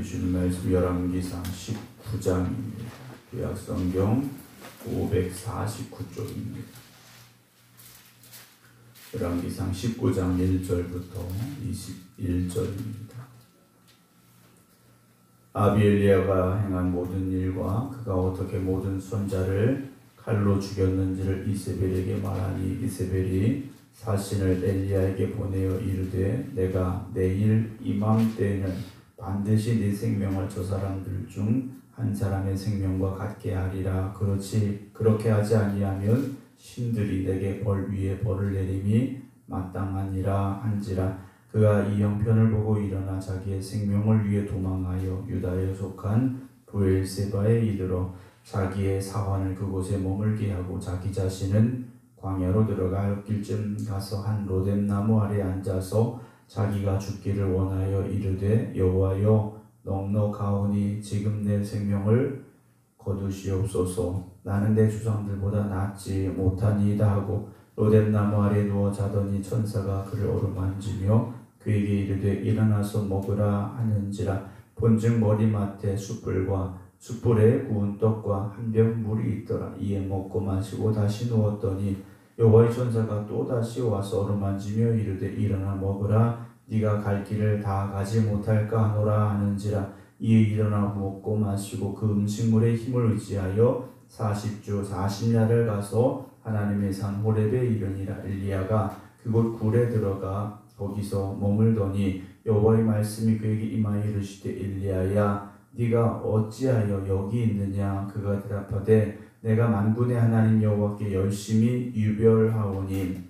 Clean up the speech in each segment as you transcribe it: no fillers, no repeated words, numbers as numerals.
주신 말씀 열왕기상 19장입니다. 구약성경 549쪽입니다. 열왕기상 19장 1절부터 21절입니다. 아비엘리야가 행한 모든 일과 그가 어떻게 모든 선자를 칼로 죽였는지를 이세벨에게 말하니 이세벨이 사신을 엘리야에게 보내어 이르되 내가 내일 이맘때에는 반드시 네 생명을 저 사람들 중 한 사람의 생명과 같게 하리라. 그렇게 하지 아니하면 신들이 내게 벌 위에 벌을 내림이 마땅하니라 한지라. 그가 이 형편을 보고 일어나 자기의 생명을 위해 도망하여 유다에 속한 브엘세바에 이르러 자기의 사환을 그곳에 머물게 하고 자기 자신은 광야로 들어가 엿길쯤 가서 한 로뎀나무 아래 앉아서 자기가 죽기를 원하여 이르되 여호와여 넉넉하오니 지금 내 생명을 거두시옵소서. 나는 내 주상들보다 낫지 못하니이다 하고 로뎀나무 아래 누워 자더니 천사가 그를 어루만지며 그에게 이르되 일어나서 먹으라 하는지라. 본즉 머리맡에 숯불에 구운 떡과 한 병 물이 있더라. 이에 먹고 마시고 다시 누웠더니 여호와의 천사가 또 다시 와서 어루만지며 이르되 일어나 먹으라. 네가 갈 길을 다 가지 못할까 하노라 하는지라. 이에 일어나 먹고 마시고 그 음식물의 힘을 의지하여 40주 40야를 가서 하나님의 산 호렙에 이르니라. 엘리야가 그곳 굴에 들어가 거기서 머물더니 여호와의 말씀이 그에게 임하여 이르시되 엘리야야 네가 어찌하여 여기 있느냐. 그가 대답하되 내가 만군의 하나님 여호와께 열심히 유별하오니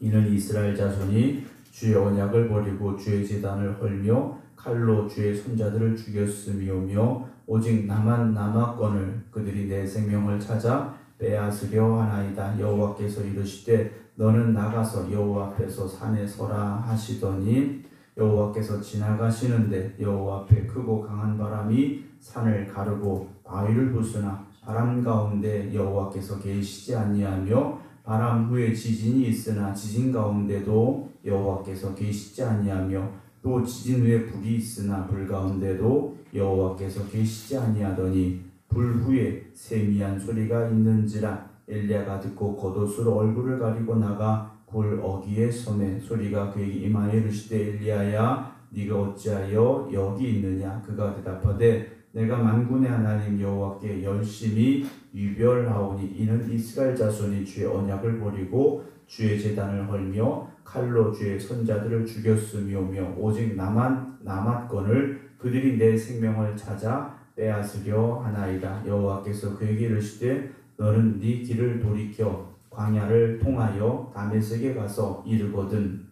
이는 이스라엘 자손이 주의 언약을 버리고 주의 제단을 헐며 칼로 주의 손자들을 죽였음이오며 오직 나만 남았거늘 그들이 내 생명을 찾아 빼앗으려 하나이다. 여호와께서 이르시되 너는 나가서 여호와 앞에서 산에 서라 하시더니 여호와께서 지나가시는데 여호와 앞에 크고 강한 바람이 산을 가르고 바위를 부수나 바람 가운데 여호와께서 계시지 아니하며 바람 후에 지진이 있으나 지진 가운데도 여호와께서 계시지 아니하며 또 지진 후에 불이 있으나 불 가운데도 여호와께서 계시지 아니하더니 불 후에 세미한 소리가 있는지라. 엘리야가 듣고 겉옷으로 얼굴을 가리고 나가 굴 어귀에 서매 소리가 그에게 임하여 이르시되 엘리야야 네가 어찌하여 여기 있느냐. 그가 대답하되 내가 만군의 하나님 여호와께 열심히 유별하오니 이는 이스라엘 자손이 주의 언약을 버리고 주의 제단을 헐며 칼로 주의 선자들을 죽였음이오며 오직 나만 남았거늘 그들이 내 생명을 찾아 빼앗으려 하나이다. 여호와께서 그에게 이르시되 너는 네 길을 돌이켜 광야를 통하여 다메섹에 가서 이르거든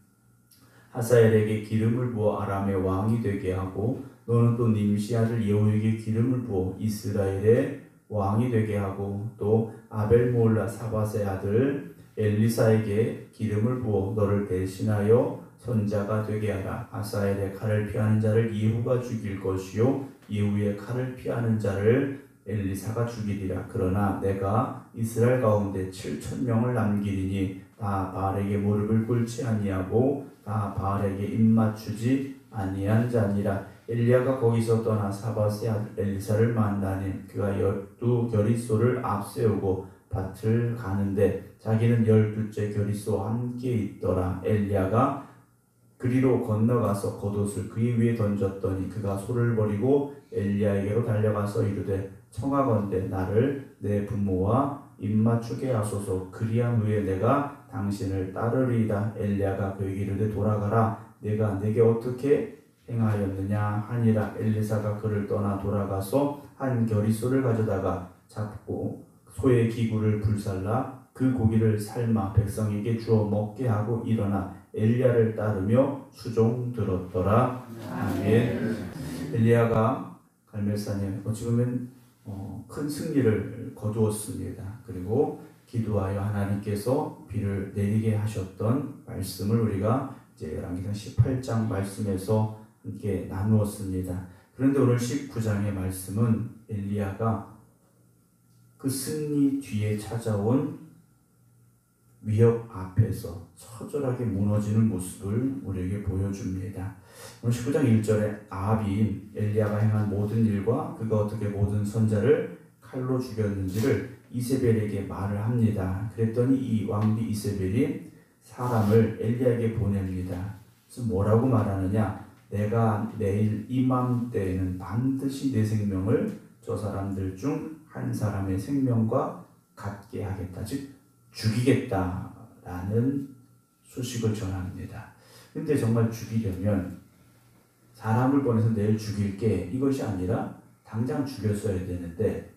하사엘에게 기름을 부어 아람의 왕이 되게 하고 너는 또 님시 아들 예후에게 기름을 부어 이스라엘의 왕이 되게 하고 또 아벨몰라 사밧의 아들 엘리사에게 기름을 부어 너를 대신하여 선자가 되게 하라. 하사엘의 칼을 피하는 자를 예후가 죽일 것이요 예후의 칼을 피하는 자를 엘리사가 죽이리라. 그러나 내가 이스라엘 가운데 7,000명을 남기리니 다 바알에게 무릎을 꿇지 아니하고 다 바알에게 입맞추지 아니한 자니라. 엘리야가 거기서 떠나 사밧의 아들 엘리사를 만나니 그가 12겨릿소를 앞세우고 밭을 가는데 자기는 12째 겨릿소와 함께 있더라. 엘리야가 그리로 건너가서 겉옷을 그의 위에 던졌더니 그가 소를 버리고 엘리야에게로 달려가서 이르되 청하건대 나를 내 부모와 입맞추게 하소서. 그리한 후에 내가 당신을 따르리이다. 엘리야가 그에게 이르되 돌아가라. 내가 내게 어떻게 행하였느냐 하니라. 엘리사가 그를 떠나 돌아가서 한 겨릿소를 가져다가 잡고 소의 기구를 불살라 그 고기를 삶아 백성에게 주어 먹게 하고 일어나 엘리야를 따르며 수종 들었더라. 아멘. 엘리야가 갈멜산에 어찌 보면 큰 승리를 거두었습니다. 그리고 기도하여 하나님께서 비를 내리게 하셨던 말씀을 우리가 이제 열왕기상 18장 말씀에서 함께 나누었습니다. 그런데 오늘 19장의 말씀은 엘리야가 그 승리 뒤에 찾아온 위협 앞에서 처절하게 무너지는 모습을 우리에게 보여줍니다. 오늘 19장 1절에 아합이 엘리야가 행한 모든 일과 그가 어떻게 모든 선자를 칼로 죽였는지를 이세벨에게 말을 합니다. 그랬더니 이 왕비 이세벨이 사람을 엘리야에게 보냅니다. 그래서 뭐라고 말하느냐? 내가 내일 이맘때에는 반드시 내 생명을 저 사람들 중 한 사람의 생명과 같게 하겠다. 즉 죽이겠다라는 소식을 전합니다. 근데 정말 죽이려면 사람을 보내서 내일 죽일게 이것이 아니라 당장 죽였어야 되는데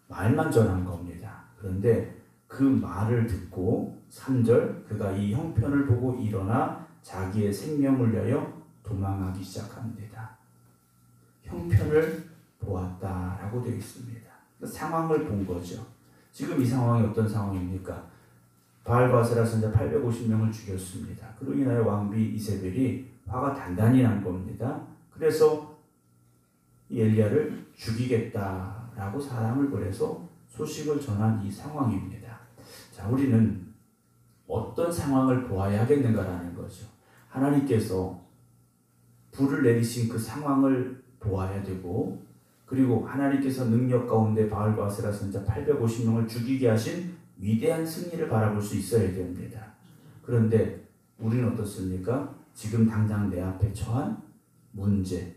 말만 전한 겁니다. 그런데 그 말을 듣고 3절 그가 이 형편을 보고 일어나 자기의 생명을 위하여 도망하기 시작합니다. 형편을 보았다라고 되어 있습니다. 상황을 본 거죠. 지금 이 상황이 어떤 상황입니까? 바알과 아세라 선자 850명을 죽였습니다. 그로 인하여 왕비 이세벨이 화가 단단히 난 겁니다. 그래서 이 엘리야를 죽이겠다라고 사람을 보내서 소식을 전한 이 상황입니다. 자, 우리는 어떤 상황을 보아야 하겠는가라는 거죠. 하나님께서 불을 내리신 그 상황을 보아야 되고, 그리고 하나님께서 능력 가운데 바알과 아세라 선자 850명을 죽이게 하신 위대한 승리를 바라볼 수 있어야 됩니다. 그런데 우리는 어떻습니까? 지금 당장 내 앞에 처한 문제,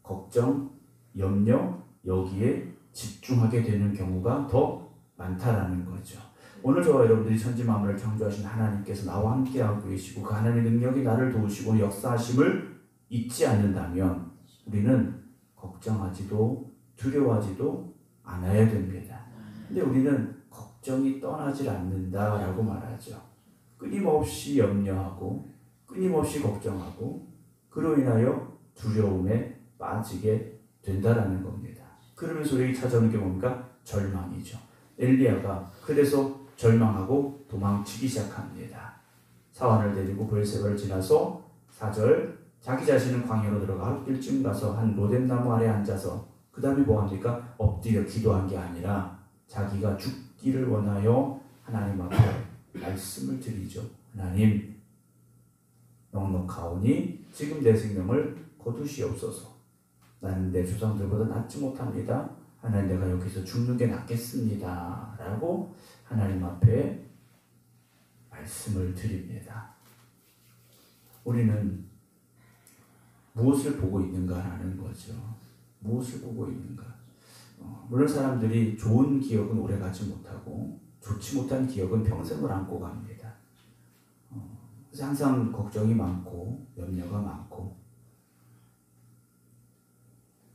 걱정, 염려, 여기에 집중하게 되는 경우가 더 많다라는 거죠. 오늘 저와 여러분들이 천지만물을 창조하신 하나님께서 나와 함께하고 계시고 그 하나님의 능력이 나를 도우시고 역사하심을 잊지 않는다면 우리는 걱정하지도 두려워하지도 않아야 됩니다. 근데 우리는 걱정이 떠나질 않는다라고 말하죠. 끊임없이 염려하고 끊임없이 걱정하고 그로 인하여 두려움에 빠지게 된다라는 겁니다. 그러면서 우리에게 찾아오는 게 뭡니까? 절망이죠. 엘리야가 그래서 절망하고 도망치기 시작합니다. 사환을 데리고 브엘세바를 지나서 4절 자기 자신은 광야로 들어가 일찍 가서 한 로뎀나무 아래 앉아서 그 다음에 뭐합니까? 엎드려 기도한 게 아니라 자기가 죽기를 원하여 하나님 앞에 말씀을 드리죠. 하나님 넉넉하오니 지금 내 생명을 거두시옵소서. 나는 내 조상들보다 낫지 못합니다. 하나님 내가 여기서 죽는 게 낫겠습니다. 라고 하나님 앞에 말씀을 드립니다. 우리는 무엇을 보고 있는가라는 거죠. 무엇을 보고 있는가. 물론 사람들이 좋은 기억은 오래가지 못하고 좋지 못한 기억은 평생을 안고 갑니다. 그래서 항상 걱정이 많고 염려가 많고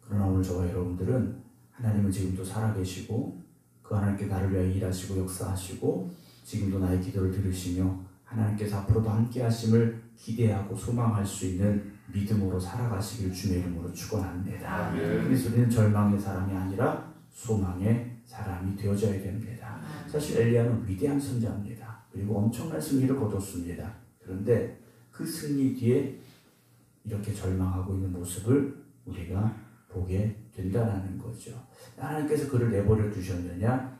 그러나 오늘 저와 여러분들은 하나님은 지금도 살아계시고 그 하나님께 나를 위하여 일하시고 역사하시고 지금도 나의 기도를 들으시며 하나님께서 앞으로도 함께 하심을 기대하고 소망할 수 있는 믿음으로 살아가시길 주의 이름으로 축원합니다. 그래서 우리는 절망의 사람이 아니라 소망의 사람이 되어져야 됩니다. 사실 엘리야는 위대한 선자입니다. 그리고 엄청난 승리를 거뒀습니다. 그런데 그 승리 뒤에 이렇게 절망하고 있는 모습을 우리가 보게 된다는 거죠. 하나님께서 그를 내버려 두셨느냐?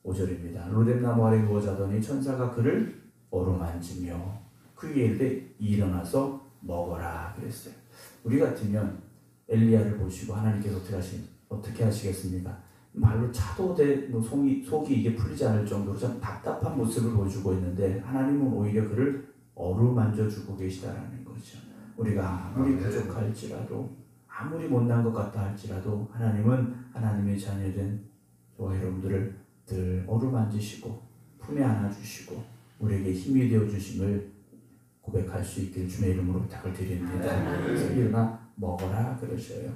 5절입니다. 로뎀나무 아래 누워 자더니 천사가 그를 어루만지며 그에게 이르되 일어나서 먹어라 그랬어요. 우리 같으면 엘리야를 보시고 하나님께서 어떻게 하시겠습니까? 말로 차도 돼 속이 이게 풀리지 않을 정도로 참 답답한 모습을 보여주고 있는데 하나님은 오히려 그를 어루만져주고 계시다라는 거죠. 우리가 아무리 부족할지라도 아무리 못난 것 같다 할지라도 하나님은 하나님의 자녀된 저와 여러분들을 늘 어루만지시고 품에 안아주시고 우리에게 힘이 되어주심을 고백할 수 있길 주의 이름으로 부탁을 드립니다. 그래서 일어나 먹어라 그러셔요.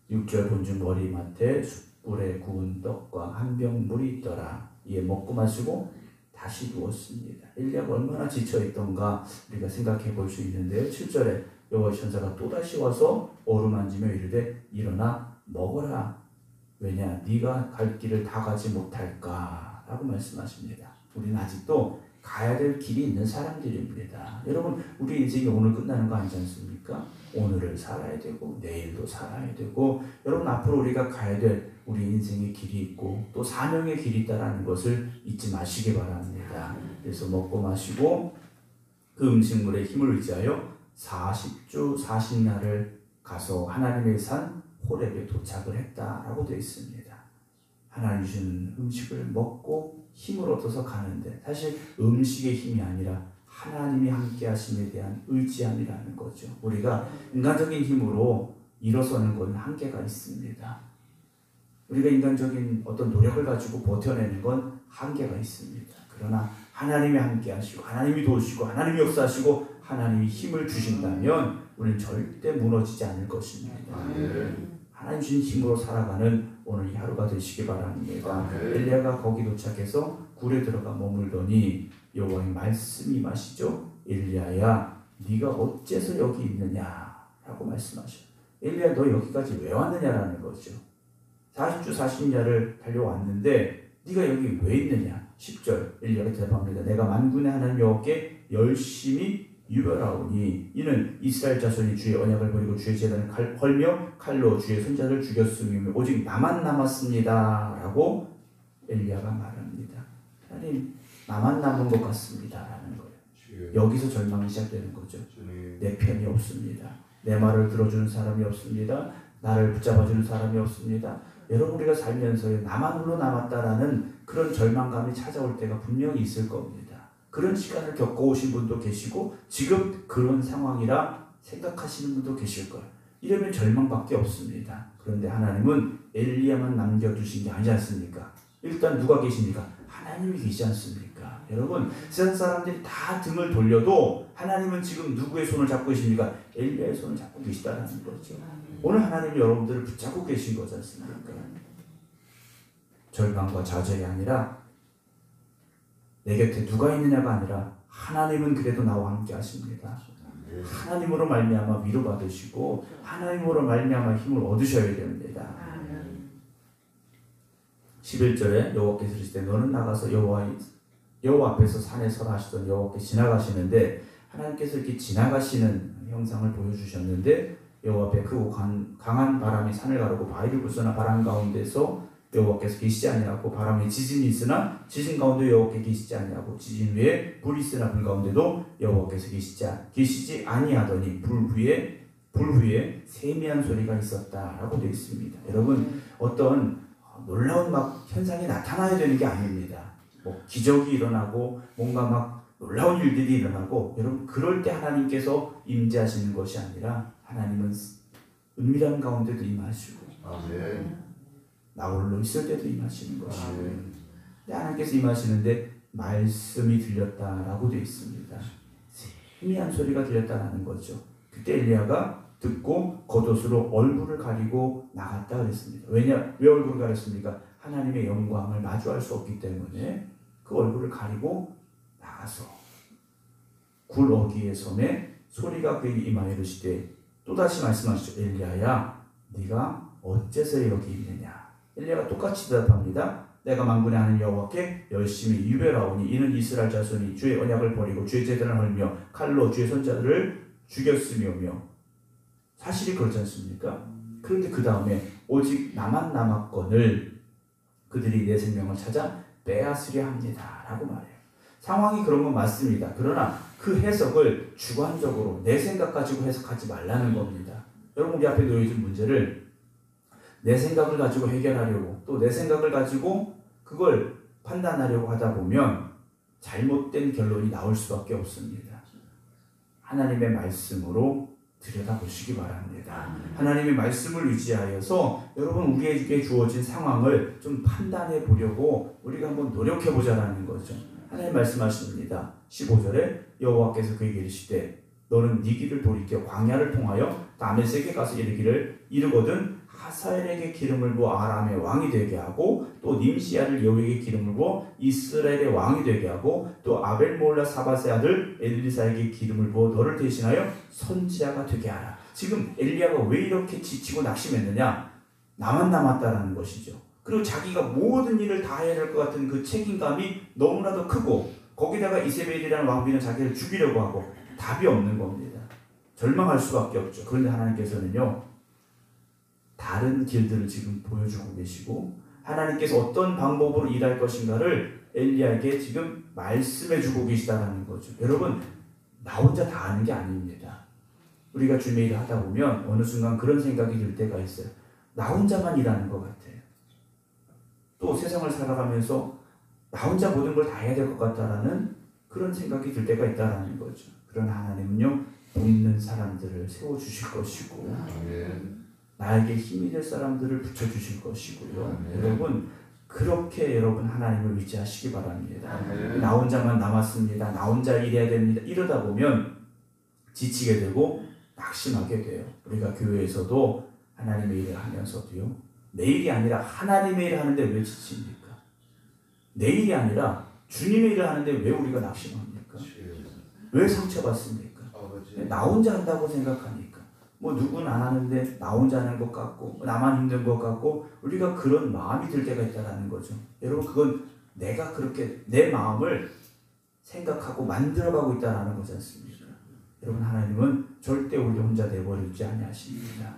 6절 본중 머리맡에 숯불에 구운 떡과 한 병 물이 있더라. 이에 먹고 마시고 다시 누웠습니다. 엘리야가 얼마나 지쳐있던가 우리가 생각해 볼 수 있는데요. 7절에 여호와의 천사가 또다시 와서 어루만지며 이르되 일어나 먹어라. 왜냐 네가 갈 길을 다 가지 못할까 라고 말씀하십니다. 우리는 아직도 가야 될 길이 있는 사람들입니다. 여러분 우리 인생이 오늘 끝나는 거 아니지 않습니까? 오늘을 살아야 되고 내일도 살아야 되고 여러분 앞으로 우리가 가야 될 우리 인생의 길이 있고 또 사명의 길이 있다는 것을 잊지 마시기 바랍니다. 그래서 먹고 마시고 그 음식물에 힘을 의지하여 40주 40날을 가서 하나님의 산 호렙에 도착을 했다라고 되어 있습니다. 하나님 주신 음식을 먹고 힘을 얻어서 가는데 사실 음식의 힘이 아니라 하나님이 함께 하심에 대한 의지함이라는 거죠. 우리가 인간적인 힘으로 일어서는 건 한계가 있습니다. 우리가 인간적인 어떤 노력을 가지고 버텨내는 건 한계가 있습니다. 그러나 하나님이 함께 하시고 하나님이 도우시고 하나님이 역사하시고 하나님이 힘을 주신다면 우리는 절대 무너지지 않을 것입니다. 하나님 주신 힘으로 살아가는 오늘 이 하루가 되시기 바랍니다. 엘리야가 거기 도착해서 굴에 들어가 머물더니 여호와의 말씀이 임하시죠. 엘리야야 네가 어째서 여기 있느냐 라고 말씀하셔요. 엘리야 너 여기까지 왜 왔느냐라는 거죠. 40주 40야를 달려왔는데 네가 여기 왜 있느냐. 10절 엘리야가 대답합니다. 내가 만군의 하나님 여호와께 열심히 유별하오니 이는 이스라엘 자손이 주의 언약을 버리고 주의 제단을 헐며 칼로 주의 손자를 죽였으며 오직 나만 남았습니다 라고 엘리야가 말합니다. 하나님 나만 남은 것 같습니다 라는 거예요. 여기서 절망이 시작되는 거죠. 내 편이 없습니다. 내 말을 들어주는 사람이 없습니다. 나를 붙잡아주는 사람이 없습니다. 여러분 우리가 살면서 나만 홀로 남았다라는 그런 절망감이 찾아올 때가 분명히 있을 겁니다. 그런 시간을 겪어오신 분도 계시고 지금 그런 상황이라 생각하시는 분도 계실 거예요. 이러면 절망밖에 없습니다. 그런데 하나님은 엘리야만 남겨두신 게 아니지 않습니까? 일단 누가 계십니까? 하나님이 계시지 않습니까? 여러분 세상 사람들이 다 등을 돌려도 하나님은 지금 누구의 손을 잡고 계십니까? 엘리야의 손을 잡고 계시다는 거죠. 오늘 하나님이 여러분들을 붙잡고 계신 거지 않습니까? 절망과 좌절이 아니라 내 곁에 누가 있느냐가 아니라 하나님은 그래도 나와 함께 하십니다. 하나님으로 말미암아 위로받으시고 하나님으로 말미암아 힘을 얻으셔야 됩니다. 11절에 여호와께서 이르시되 너는 나가서 여호와 앞에서 산에 서라 하시던 여호와께 지나가시는데 하나님께서 이렇게 지나가시는 형상을 보여주셨는데 여호와 앞에 크고 강한 바람이 산을 가르고 바위를 부수나 바람 가운데서 여호와께서 계시지 아니하고 바람에 지진이 있으나 지진 가운데 여호와께서 계시지 아니하고 지진 위에 불이 있으나 불 가운데도 여호와께서 계시지 아니하더니 불 후에 세미한 소리가 있었다라고 되어 있습니다. 여러분 어떤 놀라운 막 현상이 나타나야 되는 게 아닙니다. 뭐 기적이 일어나고 뭔가 막 놀라운 일들이 일어나고 여러분 그럴 때 하나님께서 임재하시는 것이 아니라 하나님은 은밀한 가운데도 임하시고 나 홀로 있을 때도 임하시는 것이고 근데 하나님께서 임하시는데 말씀이 들렸다라고 되어 있습니다. 세미한 소리가 들렸다라는 거죠. 그때 엘리야가 듣고 겉옷으로 얼굴을 가리고 나갔다 그랬습니다. 왜 얼굴을 가렸습니까? 하나님의 영광을 마주할 수 없기 때문에 그 얼굴을 가리고 나가서 굴 어귀의 섬에 소리가 그에게 임하여 이르시되 또다시 말씀하시죠. 엘리야야 네가 어째서 여기 있느냐. 엘리야가 똑같이 대답합니다. 내가 만군의 하나님 여호와께 열심히 유별하오니 이는 이스라엘 자손이 주의 언약을 버리고 주의 제단을 헐며 칼로 주의 손자들을 죽였으며며 사실이 그렇지 않습니까? 그런데 그 다음에 오직 나만 남았거늘 그들이 내 생명을 찾아 빼앗으려 합니다 라고 말해요. 상황이 그런 건 맞습니다. 그러나 그 해석을 주관적으로 내 생각 가지고 해석하지 말라는 겁니다. 여러분 우리 앞에 놓여진 문제를 내 생각을 가지고 해결하려고 또 내 생각을 가지고 그걸 판단하려고 하다 보면 잘못된 결론이 나올 수밖에 없습니다. 하나님의 말씀으로 들여다보시기 바랍니다. 하나님의 말씀을 의지하여서 여러분 우리에게 주어진 상황을 좀 판단해 보려고 우리가 한번 노력해 보자라는 거죠. 하나님 말씀하십니다. 15절에 여호와께서 그에게 이르시되 너는 네 길을 돌이켜 광야를 통하여 다메섹에 가서 이르거든 하사엘에게 기름을 부어 아람의 왕이 되게 하고 또 님시아를 여호에게 기름을 부어 이스라엘의 왕이 되게 하고 또 아벨몰라 사밧의 아들 엘리사에게 기름을 부어 너를 대신하여 선지자가 되게 하라. 지금 엘리야가 왜 이렇게 지치고 낙심했느냐? 나만 남았다라는 것이죠. 그리고 자기가 모든 일을 다 해야 할 것 같은 그 책임감이 너무나도 크고 거기다가 이세벨이라는 왕비는 자기를 죽이려고 하고 답이 없는 겁니다. 절망할 수밖에 없죠. 그런데 하나님께서는요 다른 길들을 지금 보여주고 계시고 하나님께서 어떤 방법으로 일할 것인가를 엘리야에게 지금 말씀해 주고 계시다는 거죠. 여러분 나 혼자 다 아는 게 아닙니다. 우리가 주님의 일을 하다 보면 어느 순간 그런 생각이 들 때가 있어요. 나 혼자만 일하는 것 같아요. 또 세상을 살아가면서 나 혼자 모든 걸 다 해야 될 것 같다라는 그런 생각이 들 때가 있다라는 거죠. 그러나 하나님은요, 돕는 사람들을 세워주실 것이고 나에게 힘이 될 사람들을 붙여주실 것이고요. 여러분, 그렇게 여러분 하나님을 의지하시기 바랍니다. 나 혼자만 남았습니다. 나 혼자 일해야 됩니다. 이러다 보면 지치게 되고 낙심하게 돼요. 우리가 교회에서도 하나님의 일을 하면서도요, 내 일이 아니라 하나님의 일을 하는데 왜 지칩니까? 내 일이 아니라 주님의 일을 하는데 왜 우리가 낙심합니까? 왜 상처받습니까? 나 혼자 한다고 생각하니까. 뭐 누군 안 하는데 나 혼자 하는 것 같고 나만 힘든 것 같고 우리가 그런 마음이 들 때가 있다는 거죠. 여러분, 그건 내가 그렇게 내 마음을 생각하고 만들어가고 있다는 거지 않습니까? 여러분, 하나님은 절대 우리 혼자 내버리지 아니하십니다.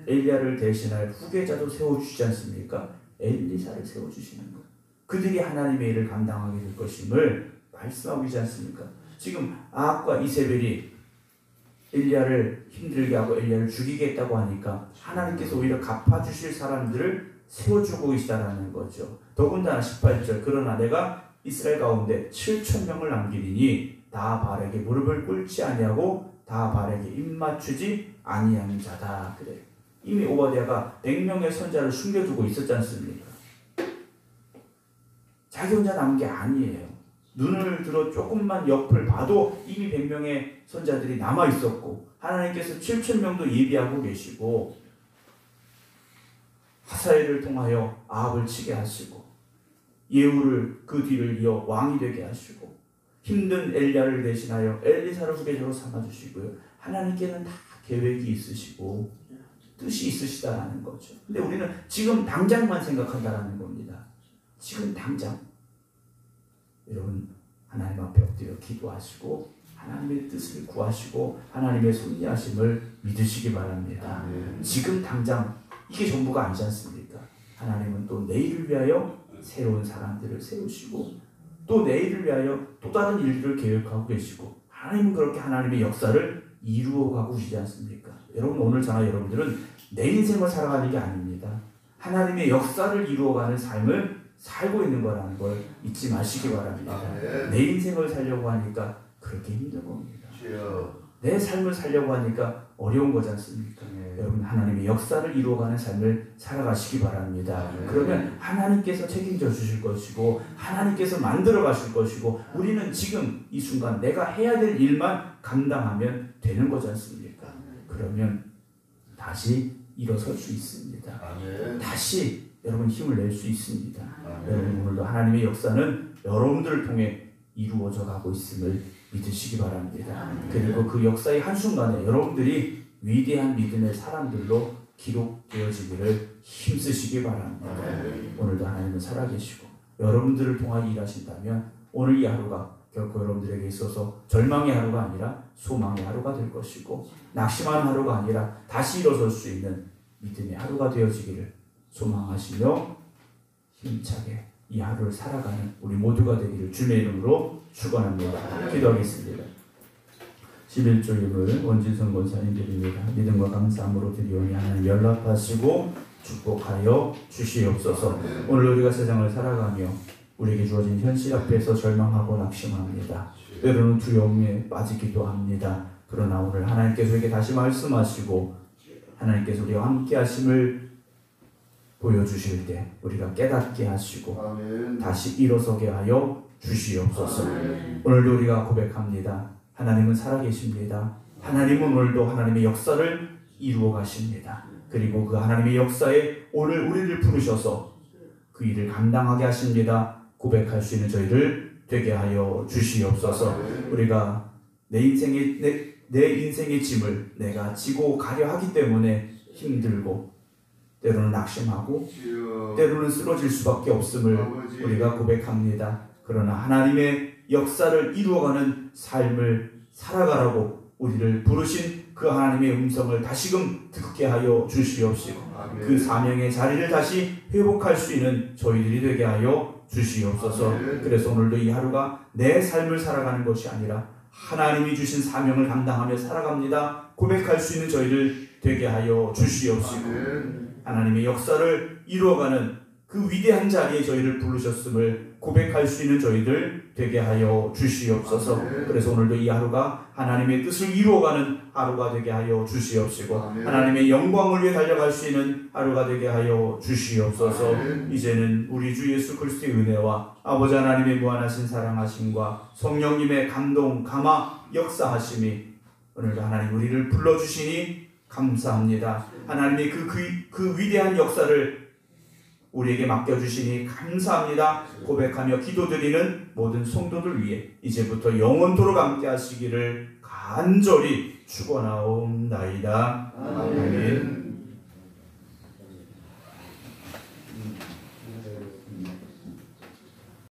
엘리야를 대신할 후계자도 세워주시지 않습니까? 엘리사를 세워주시는 것. 그들이 하나님의 일을 감당하게 될 것임을 말씀하고 있지 않습니까? 지금 아합과 이세벨이 엘리야를 힘들게 하고 엘리야를 죽이겠다고 하니까 하나님께서 오히려 갚아주실 사람들을 세워주고 계시다라는 거죠. 더군다나 18절, 그러나 내가 이스라엘 가운데 7,000명을 남기리니 다 발에게 무릎을 꿇지 아니하고 다 발에게 입 맞추지 아니하는 자다. 그래. 이미 오바댜가 100명의 선자를 숨겨두고 있었지 않습니까? 자기 혼자 남은 게 아니에요. 눈을 들어 조금만 옆을 봐도 이미 100명의 선자들이 남아 있었고 하나님께서 7,000명도 예비하고 계시고 하사엘을 통하여 아합을 치게 하시고 예후를 그 뒤를 이어 왕이 되게 하시고 힘든 엘리야를 대신하여 엘리사를 후계자로 삼아주시고요. 하나님께는 다 계획이 있으시고 뜻이 있으시다라는 거죠. 근데 우리는 지금 당장만 생각한다라는 겁니다. 지금 당장. 여러분, 하나님 앞에 엎드려 기도하시고 하나님의 뜻을 구하시고 하나님의 섭리하심을 믿으시기 바랍니다. 지금 당장 이게 전부가 아니지 않습니까? 하나님은 또 내일을 위하여 새로운 사람들을 세우시고 또 내일을 위하여 또 다른 일들을 계획하고 계시고 하나님은 그렇게 하나님의 역사를 이루어가고 계시지 않습니까? 여러분, 오늘 저나 여러분들은 내 인생을 살아가는 게 아닙니다. 하나님의 역사를 이루어가는 삶을 살고 있는 거라는 걸 잊지 마시기 바랍니다. 내 인생을 살려고 하니까 그렇게 힘든 겁니다. 내 삶을 살려고 하니까 어려운 거지 않습니까? 여러분, 하나님의 역사를 이루어가는 삶을 살아가시기 바랍니다. 그러면 하나님께서 책임져 주실 것이고 하나님께서 만들어 가실 것이고 우리는 지금 이 순간 내가 해야 될 일만 감당하면 되는 거지 않습니까? 그러면 다시 일어설 수 있습니다. 다시 여러분 힘을 낼 수 있습니다. 여러분, 오늘도 하나님의 역사는 여러분들을 통해 이루어져 가고 있음을 믿으시기 바랍니다. 그리고 그 역사의 한순간에 여러분들이 위대한 믿음의 사람들로 기록되어지기를 힘쓰시기 바랍니다. 오늘도 하나님은 살아계시고 여러분들을 통하여 일하신다면 오늘 이 하루가 결코 여러분들에게 있어서 절망의 하루가 아니라 소망의 하루가 될 것이고 낙심하는 하루가 아니라 다시 일어설 수 있는 믿음의 하루가 되어지기를 소망하시며 힘차게 이 하루를 살아가는 우리 모두가 되기를 주님의 이름으로 축원합니다. 기도하겠습니다. 11조임을 원진성 권사님 드립니다. 믿음과 감사함으로 드리오니 하나님 연락하시고 축복하여 주시옵소서. 오늘 우리가 세상을 살아가며 우리에게 주어진 현실 앞에서 절망하고 낙심합니다. 때로는 두려움에 빠지기도 합니다. 그러나 오늘 하나님께서 우리에게 다시 말씀하시고 하나님께서 우리와 함께 하심을 보여주실 때 우리가 깨닫게 하시고 다시 일어서게 하여 주시옵소서. 오늘도 우리가 고백합니다. 하나님은 살아계십니다. 하나님은 오늘도 하나님의 역사를 이루어 가십니다. 그리고 그 하나님의 역사에 오늘 우리를 부르셔서 그 일을 감당하게 하십니다. 고백할 수 있는 저희를 되게 하여 주시옵소서. 우리가 내 인생의 짐을 내가 지고 가려 하기 때문에 힘들고 때로는 낙심하고 때로는 쓰러질 수밖에 없음을 우리가 고백합니다. 그러나 하나님의 역사를 이루어가는 삶을 살아가라고 우리를 부르신 그 하나님의 음성을 다시금 듣게 하여 주시옵시고 그 사명의 자리를 다시 회복할 수 있는 저희들이 되게 하여 주시옵소서. 그래서 오늘도 이 하루가 내 삶을 살아가는 것이 아니라 하나님이 주신 사명을 감당하며 살아갑니다. 고백할 수 있는 저희들 되게 하여 주시옵시고 하나님의 역사를 이루어가는 그 위대한 자리에 저희를 부르셨음을 고백할 수 있는 저희들 되게 하여 주시옵소서. 그래서 오늘도 이 하루가 하나님의 뜻을 이루어가는 하루가 되게 하여 주시옵시고 하나님의 영광을 위해 달려갈 수 있는 하루가 되게 하여 주시옵소서. 이제는 우리 주 예수 그리스도의 은혜와 아버지 하나님의 무한하신 사랑하심과 성령님의 감동 감화 역사하심이 오늘도 하나님 우리를 불러주시니 감사합니다. 하나님의 그 위대한 역사를 우리에게 맡겨주시니 감사합니다. 고백하며 기도드리는 모든 성도들 위해 이제부터 영원토록 함께 하시기를 간절히 축원하옵나이다. 아멘.